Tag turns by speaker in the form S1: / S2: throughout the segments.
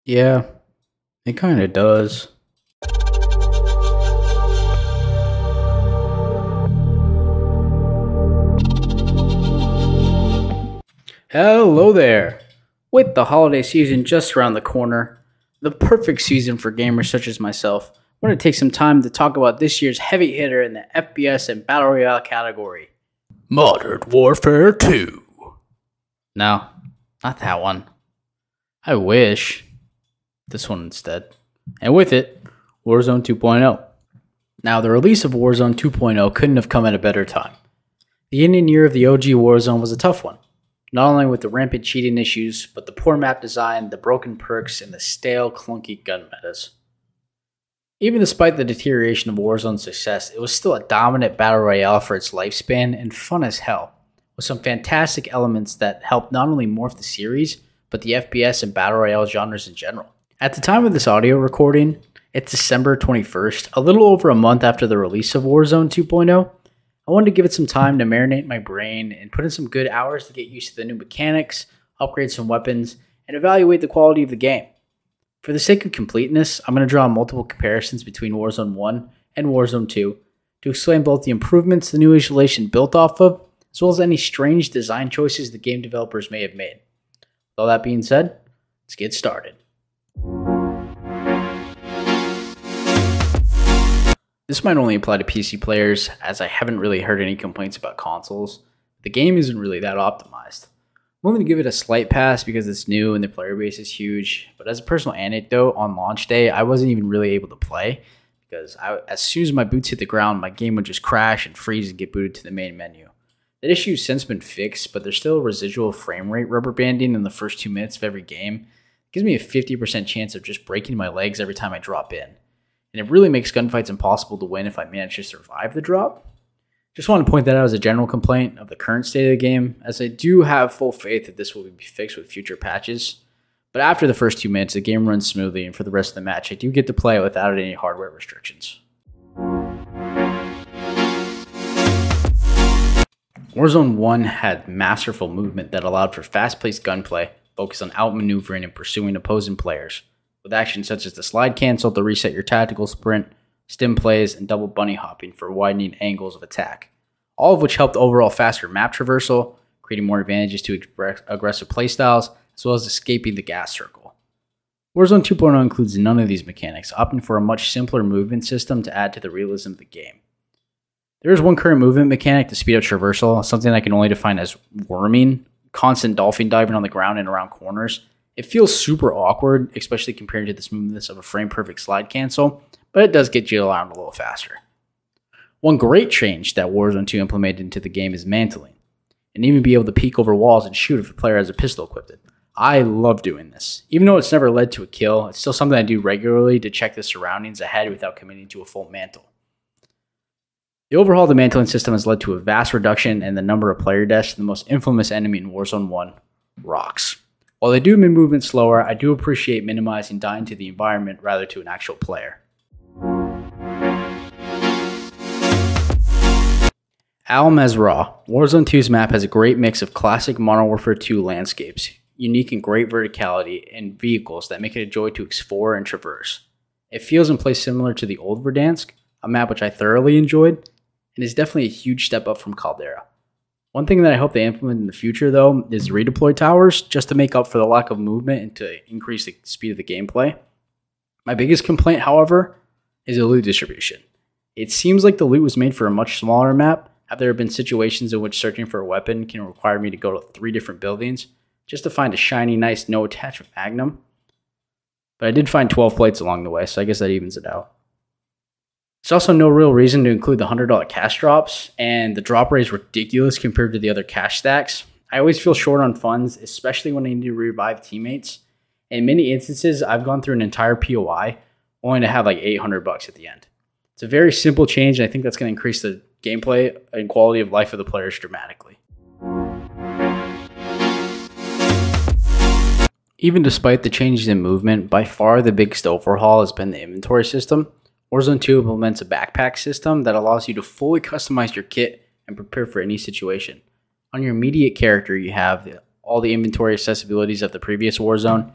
S1: Yeah, it kind of does. Hello there! With the holiday season just around the corner, the perfect season for gamers such as myself, I want to take some time to talk about this year's heavy hitter in the FPS and Battle Royale category Modern Warfare 2. No, not that one. I wish. This one instead. And with it, Warzone 2.0. Now, the release of Warzone 2.0 couldn't have come at a better time. The ending year of the OG Warzone was a tough one, not only with the rampant cheating issues, but the poor map design, the broken perks, and the stale, clunky gun metas. Even despite the deterioration of Warzone's success, it was still a dominant battle royale for its lifespan and fun as hell, with some fantastic elements that helped not only morph the series, but the FPS and battle royale genres in general. At the time of this audio recording, it's December 21st, a little over a month after the release of Warzone 2.0. I wanted to give it some time to marinate my brain and put in some good hours to get used to the new mechanics, upgrade some weapons, and evaluate the quality of the game. For the sake of completeness, I'm going to draw multiple comparisons between Warzone 1 and Warzone 2 to explain both the improvements the new installation built off of, as well as any strange design choices the game developers may have made. With all that being said, let's get started. This might only apply to PC players, as I haven't really heard any complaints about consoles. The game isn't really that optimized. I'm willing to give it a slight pass because it's new and the player base is huge, but as a personal anecdote, on launch day, I wasn't even really able to play because as soon as my boots hit the ground, my game would just crash and freeze and get booted to the main menu. That issue's since been fixed, but there's still a residual frame rate rubber banding in the first 2 minutes of every game. It gives me a 50% chance of just breaking my legs every time I drop in. And it really makes gunfights impossible to win if I manage to survive the drop. Just want to point that out as a general complaint of the current state of the game, as I do have full faith that this will be fixed with future patches. But after the first 2 minutes, the game runs smoothly, and for the rest of the match, I do get to play without any hardware restrictions. Warzone 1 had masterful movement that allowed for fast-paced gunplay, focused on outmaneuvering and pursuing opposing players, with actions such as the slide cancel to reset your tactical sprint, stim plays, and double bunny hopping for widening angles of attack, all of which helped overall faster map traversal, creating more advantages to aggressive playstyles, as well as escaping the gas circle. Warzone 2.0 includes none of these mechanics, opting for a much simpler movement system to add to the realism of the game. There is one current movement mechanic to speed up traversal, something I can only define as worming, constant dolphin diving on the ground and around corners. It feels super awkward, especially compared to the smoothness of a frame-perfect slide cancel, but it does get you around a little faster. One great change that Warzone 2 implemented into the game is mantling, and even be able to peek over walls and shoot if a player has a pistol equipped. I love doing this. Even though it's never led to a kill, it's still something I do regularly to check the surroundings ahead without committing to a full mantle. The overhaul of the mantling system has led to a vast reduction in the number of player deaths to the most infamous enemy in Warzone 1, rocks. While they do make movement slower, I do appreciate minimizing dying to the environment rather to an actual player. Al Mezra. Warzone 2's map has a great mix of classic Modern Warfare 2 landscapes, unique and great verticality, and vehicles that make it a joy to explore and traverse. It feels and plays similar to the old Verdansk, a map which I thoroughly enjoyed, and is definitely a huge step up from Caldera. One thing that I hope they implement in the future, though, is redeploy towers, just to make up for the lack of movement and to increase the speed of the gameplay. My biggest complaint, however, is the loot distribution. It seems like the loot was made for a much smaller map. Have there been situations in which searching for a weapon can require me to go to 3 different buildings just to find a shiny, nice, no attachment Magnum? But I did find 12 plates along the way, so I guess that evens it out. There's also no real reason to include the $100 cash drops, and the drop rate is ridiculous compared to the other cash stacks. I always feel short on funds, especially when I need to revive teammates. In many instances, I've gone through an entire POI only to have like $800 at the end. It's a very simple change, and I think that's going to increase the gameplay and quality of life of the players dramatically. Even despite the changes in movement, by far the biggest overhaul has been the inventory system. Warzone 2 implements a backpack system that allows you to fully customize your kit and prepare for any situation. On your immediate character, you have all the inventory accessibilities of the previous Warzone.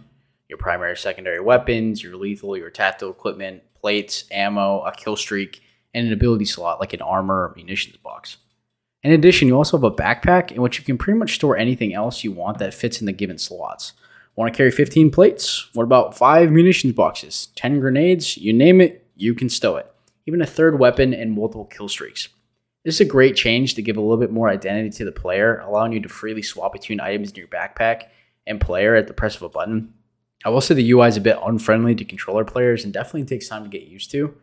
S1: your primary, secondary weapons, your lethal, your tactical equipment, plates, ammo, a kill streak, and an ability slot like an armor or munitions box. In addition, you also have a backpack in which you can pretty much store anything else you want that fits in the given slots. Want to carry 15 plates? What about 5 munitions boxes, 10 grenades? You name it, you can stow it. Even a third weapon and multiple kill streaks. This is a great change to give a little bit more identity to the player, allowing you to freely swap between items in your backpack and player at the press of a button. I will say the UI is a bit unfriendly to controller players and definitely takes time to get used to.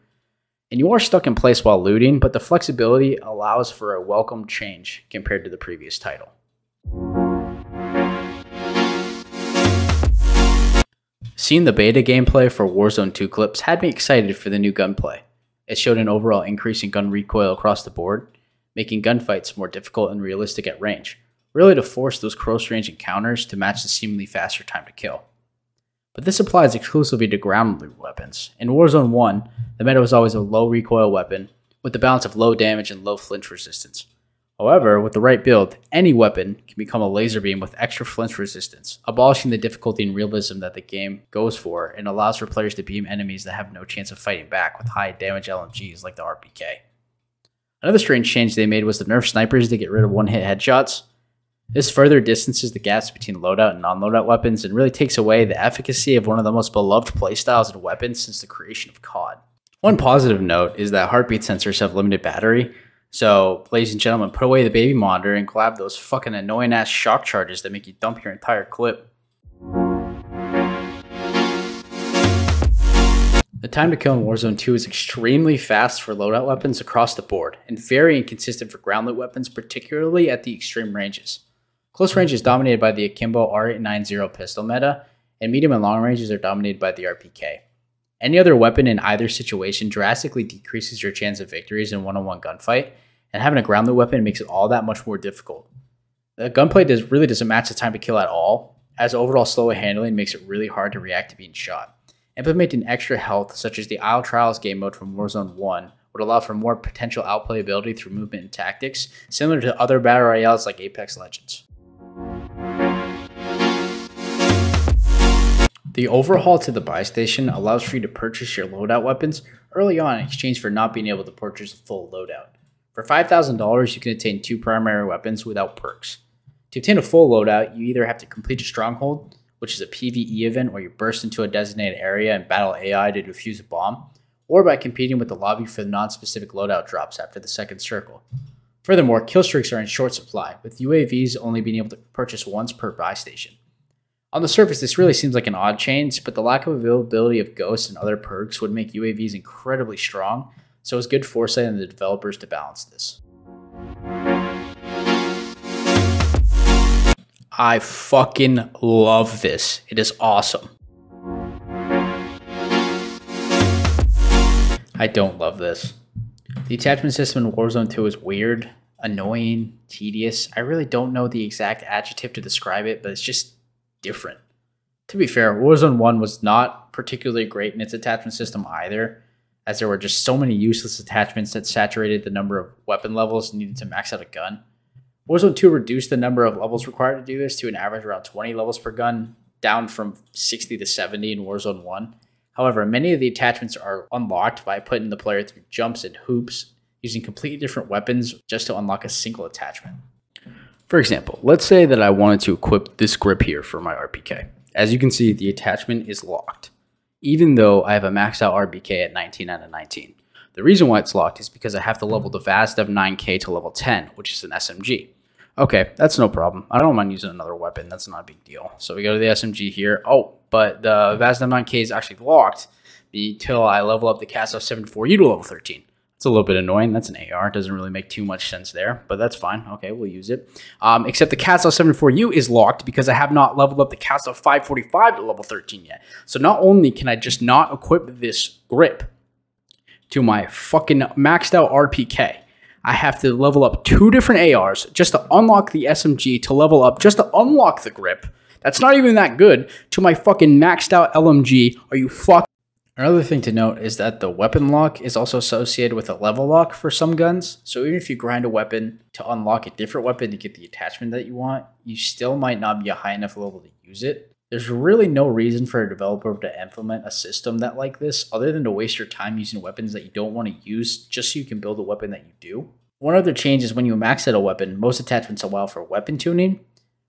S1: And you are stuck in place while looting, but the flexibility allows for a welcome change compared to the previous title. Seeing the beta gameplay for Warzone 2 clips had me excited for the new gunplay. It showed an overall increase in gun recoil across the board, making gunfights more difficult and realistic at range, really to force those close range encounters to match the seemingly faster time to kill. But this applies exclusively to ground loot weapons. In Warzone 1, the meta was always a low recoil weapon, with the balance of low damage and low flinch resistance. However, with the right build, any weapon can become a laser beam with extra flinch resistance, abolishing the difficulty and realism that the game goes for and allows for players to beam enemies that have no chance of fighting back with high damage LMGs like the RPK. Another strange change they made was the nerf snipers to get rid of one-hit headshots. This further distances the gaps between loadout and non-loadout weapons and really takes away the efficacy of one of the most beloved playstyles and weapons since the creation of COD. One positive note is that heartbeat sensors have limited battery, so ladies and gentlemen, put away the baby monitor and grab those fucking annoying ass shock charges that make you dump your entire clip. The time to kill in Warzone 2 is extremely fast for loadout weapons across the board, and very inconsistent for ground loot weapons, particularly at the extreme ranges. Close range is dominated by the Akimbo R890 pistol meta, and medium and long ranges are dominated by the RPK. Any other weapon in either situation drastically decreases your chance of victories in a one-on-one gunfight, and having a ground loot weapon makes it all that much more difficult. The gunplay really doesn't match the time to kill at all, as overall slow handling makes it really hard to react to being shot. Implementing extra health, such as the Isle Trials game mode from Warzone 1, would allow for more potential outplayability through movement and tactics, similar to other battle royales like Apex Legends. The overhaul to the buy station allows for you to purchase your loadout weapons early on in exchange for not being able to purchase a full loadout. For $5,000, you can obtain 2 primary weapons without perks. To obtain a full loadout, you either have to complete a stronghold, which is a PvE event where you burst into a designated area and battle AI to defuse a bomb, or by competing with the lobby for the non-specific loadout drops after the second circle. Furthermore, kill streaks are in short supply, with UAVs only being able to purchase once per buy station. On the surface, this really seems like an odd change, but the lack of availability of ghosts and other perks would make UAVs incredibly strong, so it's good foresight on the developers to balance this. I fucking love this. It is awesome. I don't love this. The attachment system in Warzone 2 is weird, annoying, tedious. I really don't know the exact adjective to describe it, but it's just different. To be fair, Warzone 1 was not particularly great in its attachment system either, as there were just so many useless attachments that saturated the number of weapon levels needed to max out a gun. Warzone 2 reduced the number of levels required to do this to an average around 20 levels per gun, down from 60 to 70 in Warzone 1. However, many of the attachments are unlocked by putting the player through jumps and hoops, using completely different weapons just to unlock a single attachment. For example, let's say that I wanted to equip this grip here for my RPK. As you can see, the attachment is locked, even though I have a maxed out RPK at 19 out of 19. The reason why it's locked is because I have to level the VASDEV 9K to level 10, which is an SMG. Okay, that's no problem. I don't mind using another weapon. That's not a big deal. So we go to the SMG here. Oh, but the VASDEV 9K is actually locked until I level up the CASO 74U to level 13. It's a little bit annoying. That's an AR. It doesn't really make too much sense there, but that's fine. Okay, we'll use it. Except the CASO 74U is locked because I have not leveled up the CASO 545 to level 13 yet. So not only can I just not equip this grip to my fucking maxed out RPK, I have to level up 2 different ARs just to unlock the SMG to level up just to unlock the grip. That's not even that good to my fucking maxed out LMG. Are you fucking... Another thing to note is that the weapon lock is also associated with a level lock for some guns. So even if you grind a weapon to unlock a different weapon to get the attachment that you want, you still might not be a high enough level to use it. There's really no reason for a developer to implement a system that like this other than to waste your time using weapons that you don't want to use just so you can build a weapon that you do. One other change is when you max out a weapon, most attachments allow for weapon tuning,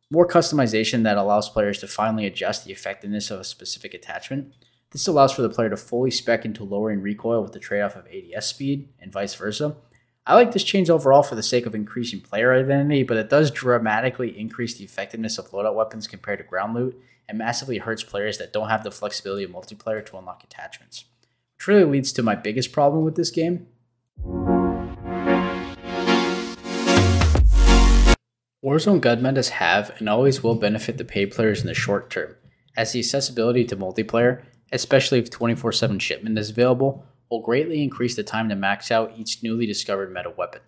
S1: more customization that allows players to finally adjust the effectiveness of a specific attachment. This allows for the player to fully spec into lowering recoil with the trade-off of ADS speed and vice versa. I like this change overall for the sake of increasing player identity, but it does dramatically increase the effectiveness of loadout weapons compared to ground loot, and massively hurts players that don't have the flexibility of multiplayer to unlock attachments. Which really leads to my biggest problem with this game. Warzone gun metas have and always will benefit the paid players in the short term, as the accessibility to multiplayer, especially if 24/7 shipment is available, will greatly increase the time to max out each newly discovered meta weapon.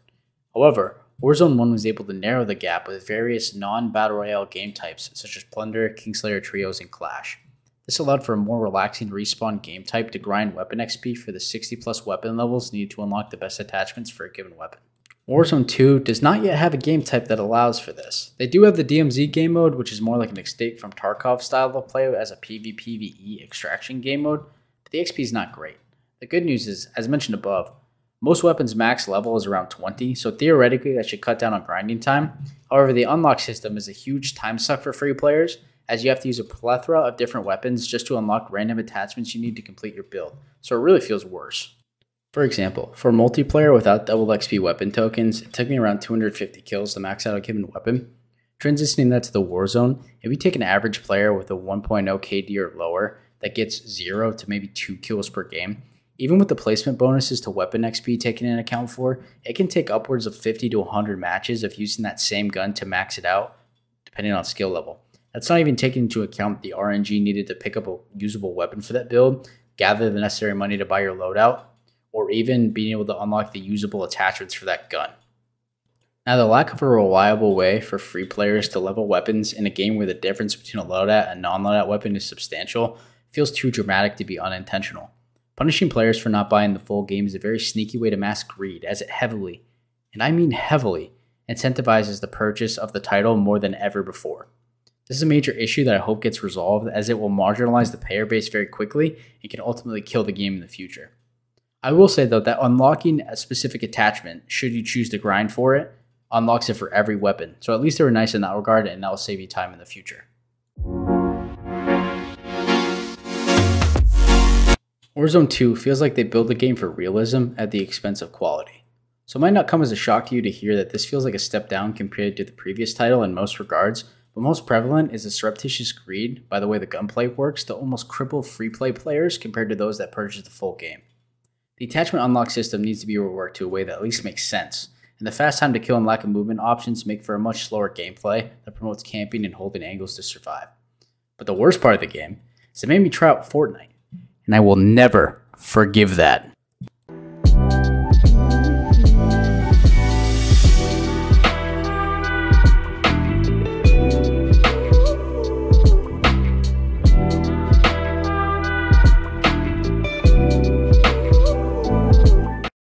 S1: However, Warzone 1 was able to narrow the gap with various non-Battle Royale game types such as Plunder, Kingslayer Trios, and Clash. This allowed for a more relaxing respawn game type to grind weapon XP for the 60 plus weapon levels needed to unlock the best attachments for a given weapon. Warzone 2 does not yet have a game type that allows for this. They do have the DMZ game mode, which is more like an escape from Tarkov style of play as a PvPvE extraction game mode, but the XP is not great. The good news is, as mentioned above, most weapons max level is around 20, so theoretically that should cut down on grinding time. However, the unlock system is a huge time suck for free players, as you have to use a plethora of different weapons just to unlock random attachments you need to complete your build, so it really feels worse. For example, for multiplayer without double XP weapon tokens, it took me around 250 kills to max out a given weapon. Transitioning that to the Warzone, if you take an average player with a 1.0 KD or lower that gets 0 to maybe 2 kills per game, even with the placement bonuses to weapon XP taken into account for, it can take upwards of 50 to 100 matches of using that same gun to max it out, depending on skill level. That's not even taking into account the RNG needed to pick up a usable weapon for that build, gather the necessary money to buy your loadout, or even being able to unlock the usable attachments for that gun. Now, the lack of a reliable way for free players to level weapons in a game where the difference between a loadout and non-loadout weapon is substantial feels too dramatic to be unintentional. Punishing players for not buying the full game is a very sneaky way to mask greed, as it heavily, and I mean heavily, incentivizes the purchase of the title more than ever before. This is a major issue that I hope gets resolved, as it will marginalize the player base very quickly and can ultimately kill the game in the future. I will say though that unlocking a specific attachment, should you choose to grind for it, unlocks it for every weapon, so at least they were nice in that regard, and that will save you time in the future. Warzone 2 feels like they build the game for realism at the expense of quality. So it might not come as a shock to you to hear that this feels like a step down compared to the previous title in most regards, but most prevalent is the surreptitious greed by the way the gunplay works to almost cripple free play players compared to those that purchase the full game. The attachment unlock system needs to be reworked to a way that at least makes sense, and the fast time to kill and lack of movement options make for a much slower gameplay that promotes camping and holding angles to survive. But the worst part of the game is it made me try out Fortnite, and I will never forgive that.